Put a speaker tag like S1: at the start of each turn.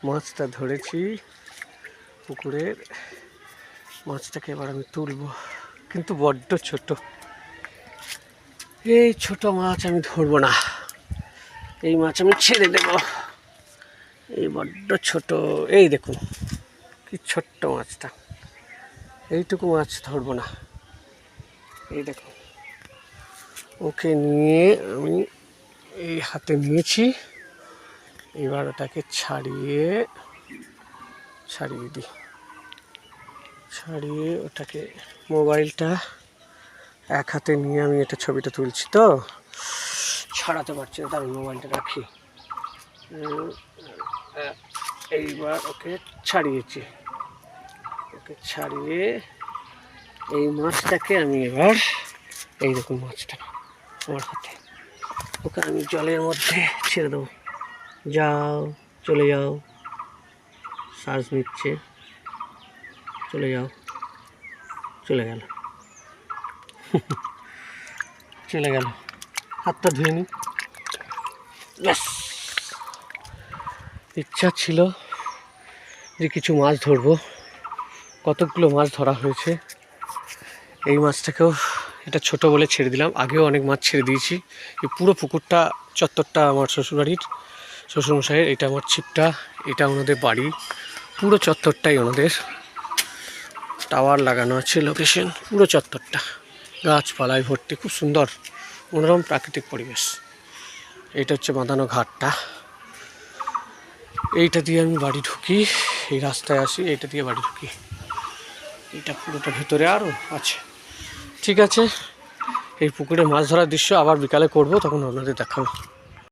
S1: মাছটা ধরেছি পুকুরের। মাছটাকে এবার আমি তুলবো, কিন্তু বড্ড ছোট। এই ছোট মাছ আমি ধরবো না, এই মাছ আমি ছেড়ে দেব। এই বড্ড ছোট, এই দেখুন কি ছোট্ট মাছটা। এইটুকু মাছ ধরবো না। এই দেখুন, ওকে নিয়ে আমি এই হাতে নিয়েছি। এবার ওটাকে ছাড়িয়ে দিই, ছাড়িয়ে ওটাকে মোবাইলটা এক হাতে নিয়ে আমি এটা ছবিটা তুলছি, তো ছাড়াতে পারছি না, তার মোবাইলটা রাখি। এইবার ওকে ছাড়িয়েছি, ওকে ছাড়িয়ে এই মাছটাকে আমি এবার, এই দেখুন মাছটা আমার হাতে, ওকে আমি জলের মধ্যে ছেড়ে দেবো। যাও, চলে যাও, শ্বাস নিচ্ছে, চলে যাও, চলে গেল চলে গেল। হাতটা ধুয়ে নি। ব্যাস, ইচ্ছা ছিল যে কিছু মাছ ধরবো, কতগুলো মাছ ধরা হয়েছে। এই মাছটাকেও, এটা ছোট বলে ছেড়ে দিলাম, আগেও অনেক মাছ ছেড়ে দিয়েছি। এই পুরো পুকুরটা, চত্বরটা আমার শ্বশুরবাড়ির, শ্বশুরমশাইয়ের। এটা আমার ছিপটা, এটা ওনাদের বাড়ি, পুরো চত্বরটাই ওনাদের। টাওয়ার লাগানো আছে লোকেশন, পুরো চত্বরটা গাছপালায় ভর্তি, খুব সুন্দর মনোরম প্রাকৃতিক পরিবেশ। এইটা হচ্ছে বাঁধানো ঘাটটা, এইটা দিয়ে আমি বাড়ি ঢুকি, এই রাস্তায় আসি, এইটা দিয়ে বাড়ি ঢুকি। এটা পুরোটা ভেতরে আরও আছে। ঠিক আছে, এই পুকুরে মাছ ধরার দৃশ্য আবার বিকালে করব, তখন আপনাদের দেখাবো।